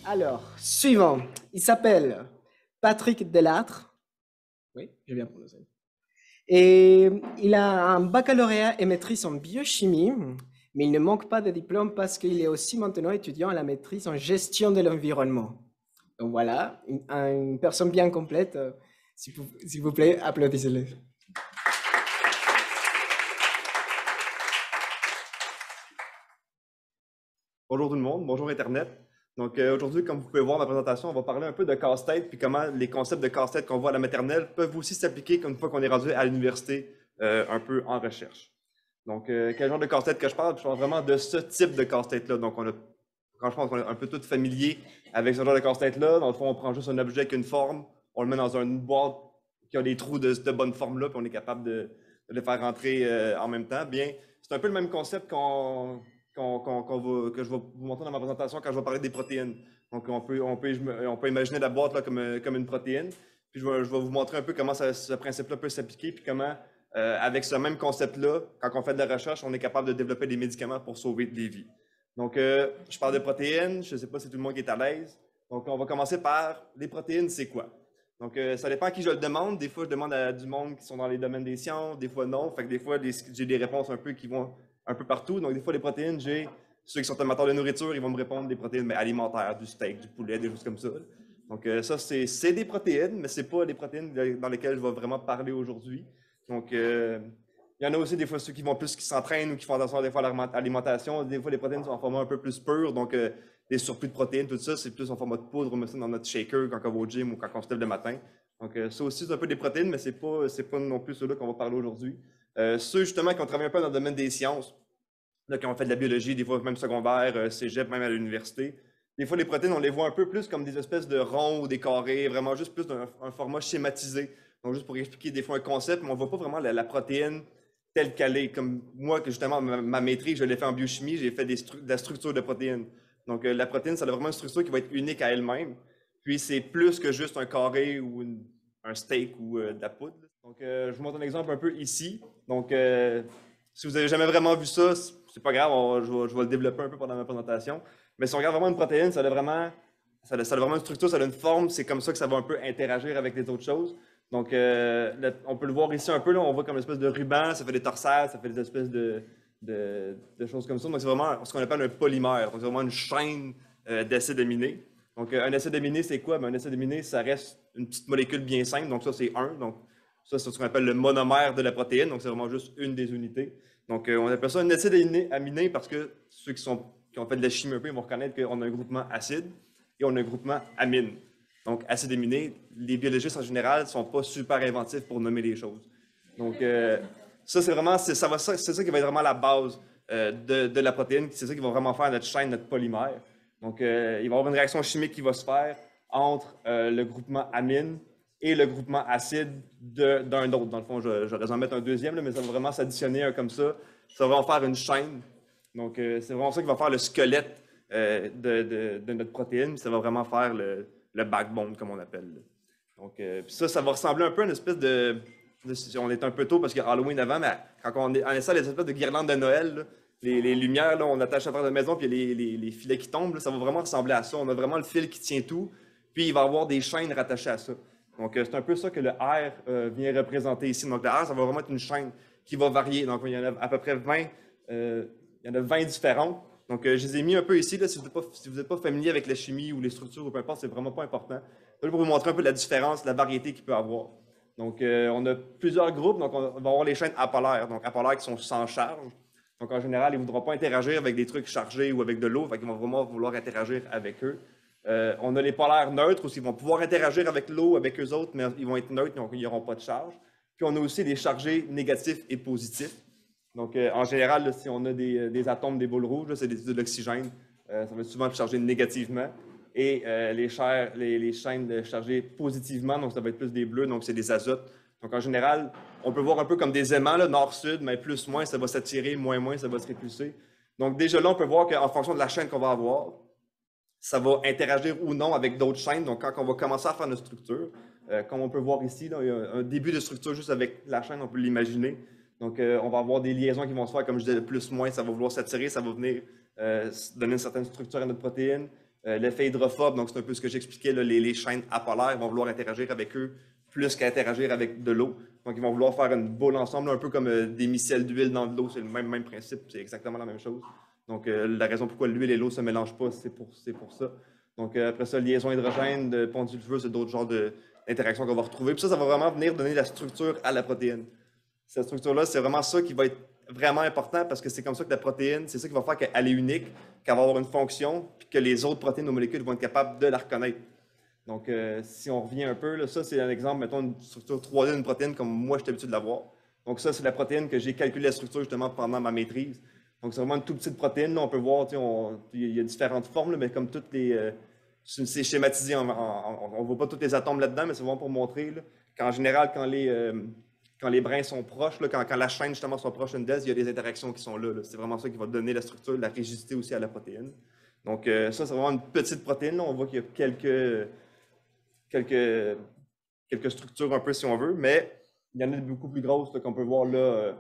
Alors, suivant. Il s'appelle Patrick Delattre. Oui, j'ai bien prononcé. Et il a un baccalauréat et maîtrise en biochimie, mais il ne manque pas de diplôme parce qu'il est aussi maintenant étudiant à la maîtrise en gestion de l'environnement. Donc voilà, une personne bien complète. S'il vous plaît, applaudissez-le. Bonjour tout le monde, bonjour Internet. Donc aujourd'hui, comme vous pouvez voir dans ma présentation, on va parler un peu de casse-tête, puis comment les concepts de casse-tête qu'on voit à la maternelle peuvent aussi s'appliquer une fois qu'on est rendu à l'université, un peu en recherche. Donc, quel genre de casse-tête que je parle? Je parle vraiment de ce type de casse-tête-là. Donc, quand je pense qu'on est un peu tous familiers avec ce genre de casse-tête-là, dans le fond, on prend juste un objet avec une forme, on le met dans une boîte qui a des trous de cette bonne forme-là, puis on est capable de le faire rentrer en même temps. Bien, c'est un peu le même concept que je vais vous montrer dans ma présentation quand je vais parler des protéines. Donc, on peut imaginer la boîte là, comme une protéine. Puis, je vais vous montrer un peu comment ce principe-là peut s'appliquer, puis comment, avec ce même concept-là, quand on fait de la recherche, on est capable de développer des médicaments pour sauver des vies. Donc, je parle de protéines. Je ne sais pas si tout le monde est à l'aise. Donc, on va commencer par les protéines, c'est quoi? Donc, ça dépend à qui je le demande. Des fois, je demande à du monde qui sont dans les domaines des sciences, des fois non. Fait que des fois, j'ai des réponses un peu qui vont un peu partout. Donc, des fois, les protéines, j'ai ceux qui sont amateurs de nourriture, ils vont me répondre des protéines mais alimentaires, du steak, du poulet, des choses comme ça. Donc, ça, c'est des protéines, mais ce n'est pas les protéines dans lesquelles je vais vraiment parler aujourd'hui. Donc, il y en a aussi des fois ceux qui s'entraînent ou qui font attention des fois à l'alimentation. Des fois, les protéines sont en format un peu plus pur, donc des surplus de protéines, tout ça, c'est plus en format de poudre, on met ça dans notre shaker quand on va au gym ou quand on se lève le matin. Donc, ça aussi, c'est un peu des protéines, mais c'est pas non plus ceux-là qu'on va parler aujourd'hui. Ceux, justement, qui ont travaillé un peu dans le domaine des sciences, là, qui ont fait de la biologie, des fois même secondaire, cégep, même à l'université. Des fois, les protéines, on les voit un peu plus comme des espèces de ronds ou des carrés, vraiment juste plus d'un format schématisé. Donc, juste pour expliquer des fois un concept, mais on ne voit pas vraiment la protéine telle qu'elle est. Comme moi, que justement, ma maîtrise, je l'ai fait en biochimie, j'ai fait de la structure de protéines. Donc, la protéine, ça a vraiment une structure qui va être unique à elle-même. Puis, c'est plus que juste un carré ou un steak ou de la poudre. Donc, je vous montre un exemple un peu ici. Donc, si vous n'avez jamais vraiment vu ça, c'est pas grave, je vais le développer un peu pendant ma présentation. Mais si on regarde vraiment une protéine, ça a vraiment une structure, ça a une forme, c'est comme ça que ça va un peu interagir avec les autres choses. Donc, on peut le voir ici un peu, là, on voit comme une espèce de ruban, ça fait des torsades, ça fait des espèces de choses comme ça. Donc, c'est vraiment ce qu'on appelle un polymère. Donc, c'est vraiment une chaîne d'acides aminés. Donc, un acide aminé, c'est quoi? Ben, un acide aminé, ça reste une petite molécule bien simple. Donc, ça, c'est un. Donc, ça, c'est ce qu'on appelle le monomère de la protéine. Donc, c'est vraiment juste une des unités. Donc, on appelle ça un acide aminé parce que ceux qui ont fait de la chimie un peu, ils vont reconnaître qu'on a un groupement acide et on a un groupement amine. Donc, acide aminé, les biologistes en général ne sont pas super inventifs pour nommer les choses. Donc, ça, c'est ça qui va être vraiment la base de la protéine. C'est ça qui va vraiment faire notre chaîne, notre polymère. Donc, il va y avoir une réaction chimique qui va se faire entre le groupement amine et le groupement acide d'un autre. Dans le fond, j'aurais en mettre un deuxième, là, mais ça va vraiment s'additionner comme ça. Ça va en faire une chaîne. Donc, c'est vraiment ça qui va faire le squelette de notre protéine. Ça va vraiment faire le backbone, comme on appelle. Donc, ça va ressembler un peu à une espèce on est un peu tôt parce qu'il y a Halloween avant, mais quand on essaie les espèces de guirlandes de Noël, là, les lumières, là, on attache à travers la maison, puis les filets qui tombent, là, ça va vraiment ressembler à ça. On a vraiment le fil qui tient tout, puis il va y avoir des chaînes rattachées à ça. Donc, c'est un peu ça que le R vient représenter ici. Donc, le R, ça va vraiment être une chaîne qui va varier. Donc, il y en a à peu près 20, il y en a 20 différentes. Donc, je les ai mis un peu ici. Là, si vous n'êtes pas familier avec la chimie ou les structures ou peu importe, c'est vraiment pas important. Là, pour vous montrer un peu la différence, la variété qu'il peut y avoir. Donc, on a plusieurs groupes. Donc, on va avoir les chaînes apolaires. Donc, apolaires qui sont sans charge. Donc, en général, ils ne voudront pas interagir avec des trucs chargés ou avec de l'eau. Fait qu'ils vont vraiment vouloir interagir avec eux. On a les polaires neutres aussi. Ils vont pouvoir interagir avec l'eau, avec eux autres, mais ils vont être neutres, donc ils n'auront pas de charge. Puis, on a aussi des chargés négatifs et positifs. Donc, en général, là, si on a des atomes, des boules rouges, c'est de l'oxygène. Ça va souvent être chargé négativement. Et les chaînes chargées positivement, donc ça va être plus des bleus, donc c'est des azotes. Donc, en général, on peut voir un peu comme des aimants, nord-sud, mais plus, moins, ça va s'attirer, moins, ça va se répulser. Donc, déjà là, on peut voir qu'en fonction de la chaîne qu'on va avoir, ça va interagir ou non avec d'autres chaînes. Donc, quand on va commencer à faire notre structure, comme on peut voir ici, là, il y a un début de structure juste avec la chaîne, on peut l'imaginer. Donc, on va avoir des liaisons qui vont se faire, comme je disais, plus, moins, ça va vouloir s'attirer, ça va venir donner une certaine structure à notre protéine. L'effet hydrophobe, donc c'est un peu ce que j'expliquais, les chaînes apolaires vont vouloir interagir avec eux plus qu'interagir avec de l'eau. Donc, ils vont vouloir faire une boule ensemble, un peu comme des micelles d'huile dans de l'eau. C'est le même principe, c'est exactement la même chose. Donc, la raison pourquoi l'huile et l'eau ne se mélangent pas, c'est pour ça. Donc, après ça, liaison hydrogène, de pondu de feu, c'est d'autres genres d'interactions qu'on va retrouver. Puis ça va vraiment venir donner la structure à la protéine. Cette structure-là, c'est vraiment ça qui va être vraiment important parce que c'est comme ça que la protéine, c'est ça qui va faire qu'elle est unique, qu'elle va avoir une fonction, puis que les autres protéines ou molécules vont être capables de la reconnaître. Donc, si on revient un peu, là, ça c'est un exemple, mettons une structure 3D d'une protéine comme moi je suis habitué de l'avoir. Donc, ça c'est la protéine que j'ai calculé la structure justement pendant ma maîtrise. Donc, c'est vraiment une toute petite protéine. Là, on peut voir, il y a différentes formes, là, mais comme toutes les. C'est schématisé, on ne voit pas tous les atomes là-dedans, mais c'est vraiment pour montrer qu'en général, quand les brins sont proches, là, quand la chaîne justement sont proches d'une d'elles, il y a des interactions qui sont là. C'est vraiment ça qui va donner la structure, la rigidité aussi à la protéine. Donc, ça, c'est vraiment une petite protéine. Là. On voit qu'il y a quelques structures un peu si on veut, mais il y en a beaucoup plus grosses qu'on peut voir là.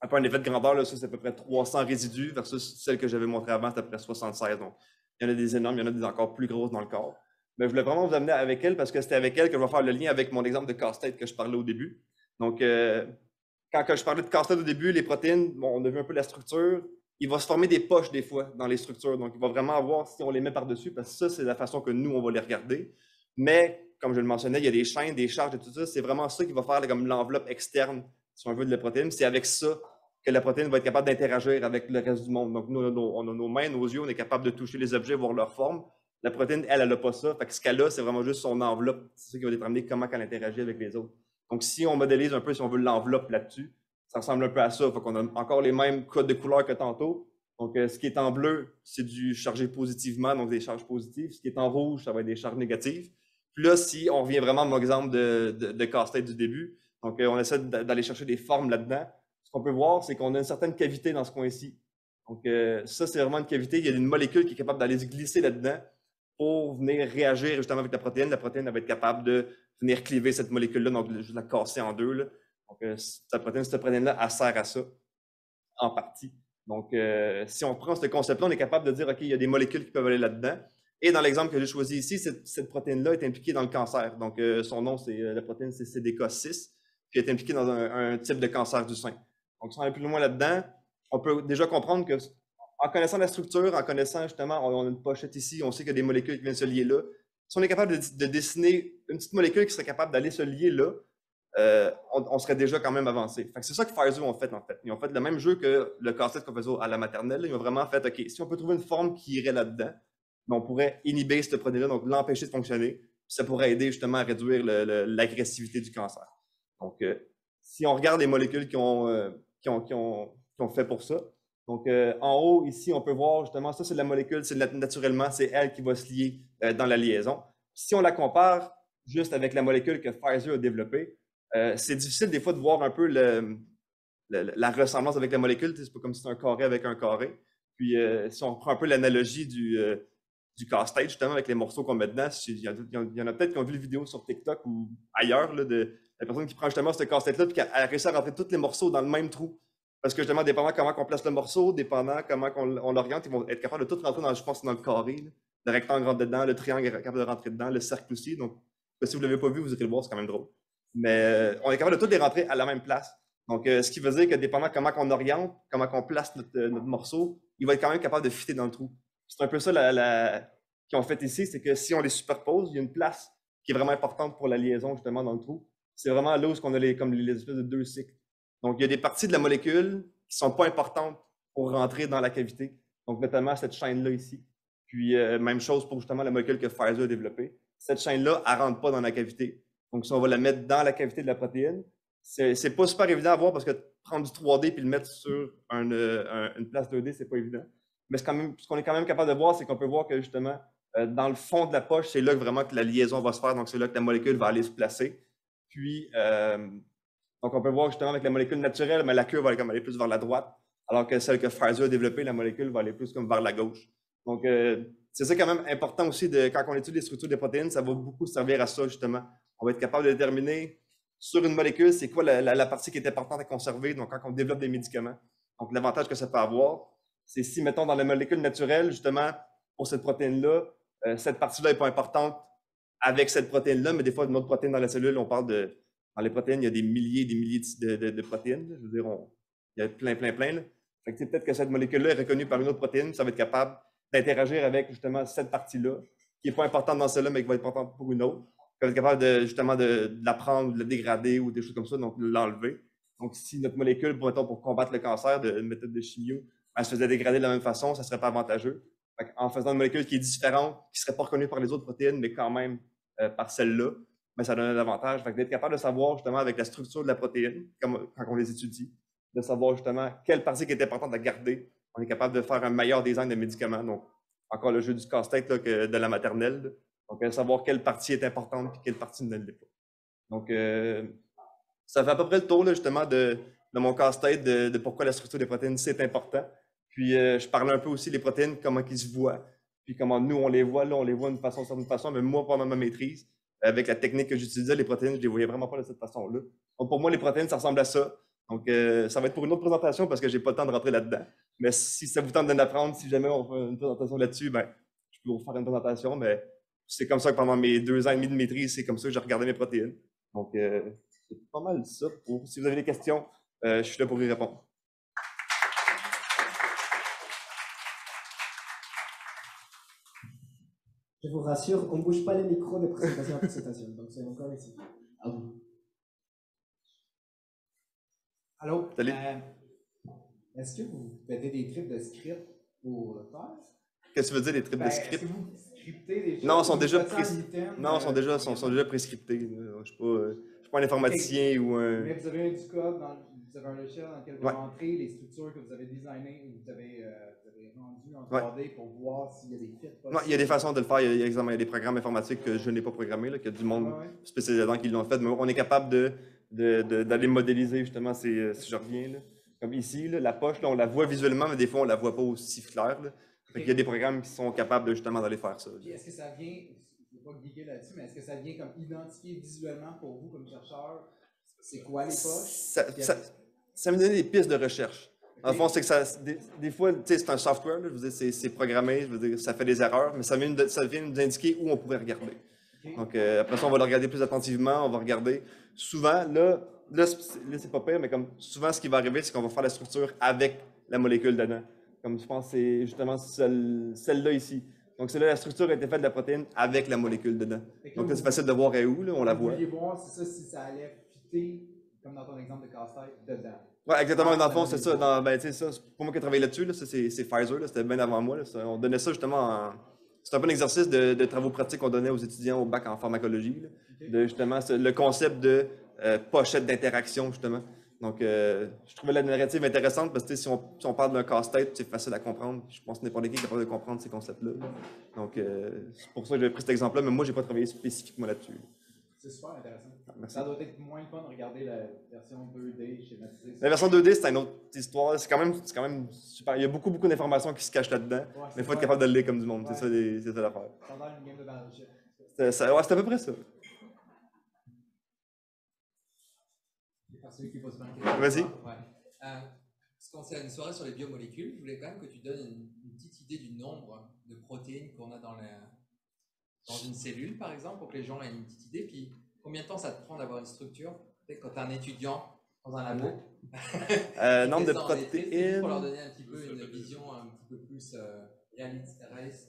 Un peu un effet de grandeur, là, ça c'est à peu près 300 résidus versus celle que j'avais montrée avant, c'était à peu près 76. Donc, il y en a des énormes, il y en a des encore plus grosses dans le corps. Mais je voulais vraiment vous amener avec elle parce que c'était avec elle que je vais faire le lien avec mon exemple de casse-tête que je parlais au début. Donc, quand je parlais de casse-tête au début, les protéines, bon, on a vu un peu la structure. Il va se former des poches des fois dans les structures. Donc, il va vraiment avoir si on les met par-dessus, parce que ça, c'est la façon que nous, on va les regarder. Mais, comme je le mentionnais, il y a des chaînes, des charges et tout ça. C'est vraiment ça qui va faire comme l'enveloppe externe, si on veut, de la protéine. C'est avec ça que la protéine va être capable d'interagir avec le reste du monde. Donc, nous, on a nos mains, nos yeux, on est capable de toucher les objets, voir leur forme. La protéine, elle n'a pas ça. Fait que ce qu'elle a, c'est vraiment juste son enveloppe. C'est ça qui va déterminer comment elle interagit avec les autres. Donc, si on modélise un peu, si on veut, l'enveloppe là-dessus, ça ressemble un peu à ça. Fait qu'on a encore les mêmes codes de couleurs que tantôt. Donc, ce qui est en bleu, c'est du chargé positivement, donc des charges positives. Ce qui est en rouge, ça va être des charges négatives. Puis là, si on revient vraiment à mon exemple de casse-tête du début, donc on essaie d'aller chercher des formes là-dedans. Ce qu'on peut voir, c'est qu'on a une certaine cavité dans ce coin-ci. Donc, ça, c'est vraiment une cavité. Il y a une molécule qui est capable d'aller se glisser là-dedans pour venir réagir justement avec la protéine. La protéine va être capable de venir cliver cette molécule-là, donc juste la casser en deux. Là. Donc, cette protéine-là, elle sert à ça, en partie. Donc, si on prend ce concept-là, on est capable de dire, OK, il y a des molécules qui peuvent aller là-dedans. Et dans l'exemple que j'ai choisi ici, cette protéine-là est impliquée dans le cancer. Donc, son nom, c'est la protéine, c'est CDK6, qui est impliquée dans un type de cancer du sein. Donc, si on va plus loin là-dedans, on peut déjà comprendre que, en connaissant la structure, en connaissant justement, on a une pochette ici, on sait qu'il y a des molécules qui viennent se lier là. Si on est capable de dessiner une petite molécule qui serait capable d'aller se lier là, on serait déjà quand même avancé. C'est ça que Pfizer ont fait, en fait. Ils ont fait le même jeu que le casse-tête qu'on faisait à la maternelle. Ils ont vraiment fait, OK, si on peut trouver une forme qui irait là-dedans, on pourrait inhiber cette protéine-là, donc l'empêcher de fonctionner. Ça pourrait aider justement à réduire l'agressivité du cancer. Donc, si on regarde les molécules qui ont fait pour ça, donc en haut, ici, on peut voir justement, ça c'est la molécule, c'est naturellement, c'est elle qui va se lier dans la liaison. Si on la compare juste avec la molécule que Pfizer a développée, c'est difficile des fois de voir un peu la ressemblance avec la molécule. C'est pas comme si c'était un carré avec un carré. Puis si on prend un peu l'analogie du casse-tête, justement, avec les morceaux qu'on met dedans, il y en a peut-être qui ont vu les vidéos sur TikTok ou ailleurs là, de la personne qui prend justement ce casse-tête-là puis qui a réussi à rentrer tous les morceaux dans le même trou. Parce que justement, dépendant comment on place le morceau, dépendant comment on l'oriente, ils vont être capables de tout rentrer dans, je pense, dans le carré. Là. Le rectangle rentre dedans, le triangle est capable de rentrer dedans, le cercle aussi. Donc, si vous ne l'avez pas vu, vous irez le voir, c'est quand même drôle. Mais on est capable de toutes les rentrer à la même place. Donc, ce qui veut dire que dépendant comment on oriente, comment on place notre morceau, il va être quand même capable de fitter dans le trou. C'est un peu ça qu'ils ont fait ici, c'est que si on les superpose, il y a une place qui est vraiment importante pour la liaison justement dans le trou. C'est vraiment là où on a comme les espèces de deux cycles. Donc, il y a des parties de la molécule qui ne sont pas importantes pour rentrer dans la cavité. Donc, notamment cette chaîne-là ici. Puis, même chose pour justement la molécule que Pfizer a développée. Cette chaîne-là, elle ne rentre pas dans la cavité. Donc, si on va la mettre dans la cavité de la protéine, c'est pas super évident à voir parce que prendre du 3D puis le mettre sur une place 2D, c'est pas évident. Mais ce qu'on est quand même capable de voir, c'est qu'on peut voir que justement, dans le fond de la poche, c'est là que vraiment que la liaison va se faire. Donc, c'est là que la molécule va aller se placer. Puis, donc, on peut voir justement avec la molécule naturelle, mais la queue va aller plus vers la droite, alors que celle que Pfizer a développée, la molécule va aller plus comme vers la gauche. Donc, c'est ça quand même important aussi, quand on étudie les structures des protéines, ça va beaucoup servir à ça justement. On va être capable de déterminer sur une molécule, c'est quoi la partie qui est importante à conserver, donc quand on développe des médicaments. Donc, l'avantage que ça peut avoir, c'est si, mettons, dans la molécule naturelle, justement, pour cette protéine-là, cette partie-là n'est pas importante avec cette protéine-là, mais des fois, une autre protéine dans la cellule, on parle de... Dans les protéines, il y a des milliers et des milliers de protéines. Là. Je veux dire, il y a plein. Là. Fait que peut-être que cette molécule-là est reconnue par une autre protéine, ça va être capable d'interagir avec justement cette partie-là, qui n'est pas importante dans celle-là, mais qui va être importante pour une autre. Elle va être capable de, justement de la prendre, de la dégrader ou des choses comme ça, donc de l'enlever. Donc, si notre molécule, pour combattre le cancer, une méthode de chimio, elle se faisait dégrader de la même façon, ça ne serait pas avantageux. En faisant une molécule qui est différente, qui ne serait pas reconnue par les autres protéines, mais quand même par celle-là, mais ça donne un avantage. D'être capable de savoir justement avec la structure de la protéine, comme quand on les étudie, de savoir justement quelle partie qui est importante à garder. On est capable de faire un meilleur design de médicaments. Donc, encore le jeu du casse-tête de la maternelle. Là. Donc, savoir quelle partie est importante et quelle partie ne l'est pas. Donc, ça fait à peu près le tour là, justement de mon casse-tête de pourquoi la structure des protéines, c'est important. Puis, je parlais un peu aussi des protéines, comment ils se voient, puis comment nous, on les voit. Là, on les voit d'une façon, certaine façon, mais moi, pendant ma maîtrise, avec la technique que j'utilisais, les protéines, je ne les voyais vraiment pas de cette façon-là. Donc, pour moi, les protéines, ça ressemble à ça. Donc, ça va être pour une autre présentation parce que je n'ai pas le temps de rentrer là-dedans. Mais si ça vous tente d'en apprendre, si jamais on fait une présentation là-dessus, ben, je peux vous faire une présentation. Mais c'est comme ça que pendant mes 2 ans et demi de maîtrise, c'est comme ça que j'ai regardé mes protéines. Donc, c'est pas mal ça. Si vous avez des questions, je suis là pour y répondre. Je vous rassure, on ne bouge pas les micros de présentation à présentation, donc c'est encore ici. À vous. Allô? Salut. Est-ce que vous mettez des tripes de script pour le faire? Qu'est-ce que tu veux dire, les tripes de script? Est-ce que vous scriptez des choses? Non, ils sont déjà sont déjà prescriptés. Je ne suis pas un informaticien ou un... Mais vous avez du code, vous avez un logiciel dans lequel vous rentrez les structures que vous avez designées ou vous avez rendues en 3D pour voir s'il y a des fits possibles. Non, il y a des façons de le faire. Il y a des programmes informatiques que je n'ai pas programmés, qu'il y a du monde spécialisé dedans qui l'ont fait. Mais on est capable d'aller modéliser justement si je reviens. Là. Comme ici, là, la poche, là, on la voit visuellement, mais des fois, on ne la voit pas aussi claire. Il y a des programmes qui sont capables justement d'aller faire ça. Est-ce que ça vient, je ne vais pas geeker là-dessus, mais est-ce que ça vient comme identifier visuellement pour vous comme chercheur, c'est quoi les poches? Ça me donne des pistes de recherche. Dans le fond, c'est que ça, des fois, c'est un software, là, je veux dire, c'est programmé, je veux dire, ça fait des erreurs, mais ça vient nous indiquer où on pourrait regarder. Donc, après ça, on va le regarder plus attentivement, on va regarder. Souvent, là c'est pas pire, mais comme souvent, ce qui va arriver, c'est qu'on va faire la structure avec la molécule dedans. Comme je pense, c'est justement celle-là ici. Donc, celle-là, la structure a été faite de la protéine avec la molécule dedans. Donc, là, c'est facile de voir où, là, on la voit. Vous vouliez voir si ça allait fitter, comme dans ton exemple de casse-tête, dedans. Oui, exactement. Dans le fond, c'est ça. C'est pas moi qui ai travaillé là-dessus. Là, c'est Pfizer. C'était bien avant moi. Là, on donnait ça justement c'est un peu un exercice de travaux pratiques qu'on donnait aux étudiants au bac en pharmacologie. Là, de justement le concept de pochette d'interaction, justement. Donc, je trouvais la narrative intéressante parce que si on parle d'un casse-tête, c'est facile à comprendre. Je pense que n'importe qui est capable de comprendre ces concepts-là. Donc, c'est pour ça que j'avais pris cet exemple-là, mais moi, je n'ai pas travaillé spécifiquement là-dessus. C'est super intéressant. Merci. Ça doit être moins fun de regarder la version 2D schématisée. La version 2D, c'est une autre histoire. C'est quand même super. Il y a beaucoup d'informations qui se cachent là-dedans, mais il faut être capable de le lire comme du monde. C'est ça l'affaire. Ça a l'air une game de Battleship. C'est à peu près ça. Vas-y. Parce qu'on c'est une soirée sur les biomolécules, je voulais quand même que tu donnes une petite idée du nombre de protéines qu'on a dans une cellule, par exemple, pour que les gens aient une petite idée. Puis, combien de temps ça te prend d'avoir une structure? Peut-être quand tu es un étudiant dans un labo. Nombre de protéines. Pour leur donner un petit peu une vision un petit peu plus réaliste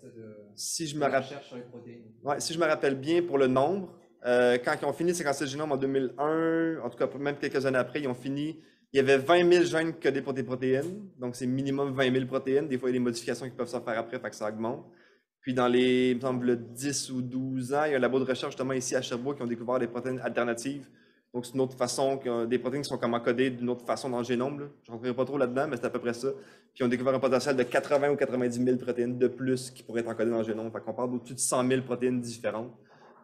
de la recherche sur les protéines. Ouais, si je me rappelle bien, pour le nombre, quand ils ont fini le séquencier du génome en 2001, en tout cas même quelques années après, ils ont fini. Il y avait 20 000 gènes codés pour des protéines, donc c'est minimum 20 000 protéines. Des fois, il y a des modifications qui peuvent se faire après, fait que ça augmente. Puis dans les, il me semble, 10 ou 12 ans, il y a un labo de recherche justement ici à Sherbrooke qui ont découvert des protéines alternatives. Donc c'est une autre façon, des protéines qui sont comme encodées d'une autre façon dans le génome. Là. Je ne rentrerai pas trop là-dedans, mais c'est à peu près ça. Puis ils ont découvert un potentiel de 80 ou 90 000 protéines de plus qui pourraient être encodées dans le génome. Fait qu'on parle d'au-dessus de 100 000 protéines différentes.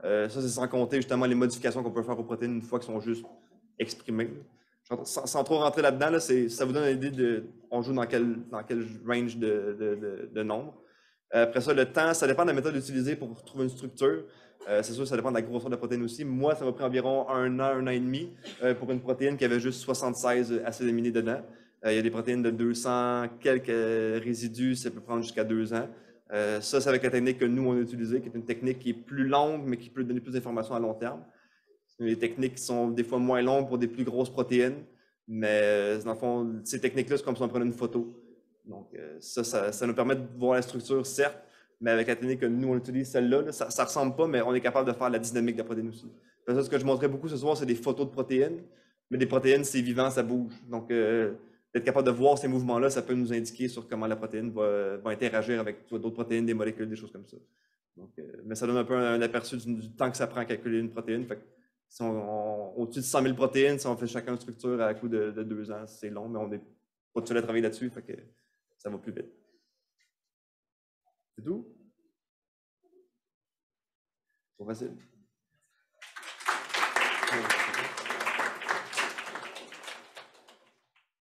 Ça, c'est sans compter justement les modifications qu'on peut faire aux protéines une fois qu'elles sont juste exprimées. Sans trop rentrer là-dedans, là, ça vous donne une idée de on joue dans quel range de nombre. Après ça, le temps, ça dépend de la méthode utilisée pour trouver une structure. C'est sûr, ça dépend de la grosseur de la protéine aussi. Moi, ça m'a pris environ un an et demi pour une protéine qui avait juste 76 acides aminés dedans. Il y a des protéines de 200 quelques résidus, ça peut prendre jusqu'à 2 ans. Ça, c'est avec la technique que nous, on a utilisée, qui est une technique qui est plus longue, mais qui peut donner plus d'informations à long terme. C'est des techniques qui sont des fois moins longues pour des plus grosses protéines, mais dans le fond, ces techniques-là, c'est comme si on prenait une photo. Donc, ça nous permet de voir la structure, certes, mais avec la technique que nous, on utilise, celle-là, ça ne ressemble pas, mais on est capable de faire la dynamique de la protéine aussi. Parce que ce que je montrais beaucoup ce soir, c'est des photos de protéines, mais des protéines, c'est vivant, ça bouge. Donc, d'être capable de voir ces mouvements-là, ça peut nous indiquer sur comment la protéine va interagir avec d'autres protéines, des molécules, des choses comme ça. Donc, mais ça donne un peu un aperçu du temps que ça prend à calculer une protéine. Fait que si au-dessus de 100 000 protéines, si on fait chacun une structure à coup de 2 ans, c'est long, mais on n'est pas tout seul à travailler là-dessus, fait que ça va plus vite. C'est tout? Trop facile. Ouais.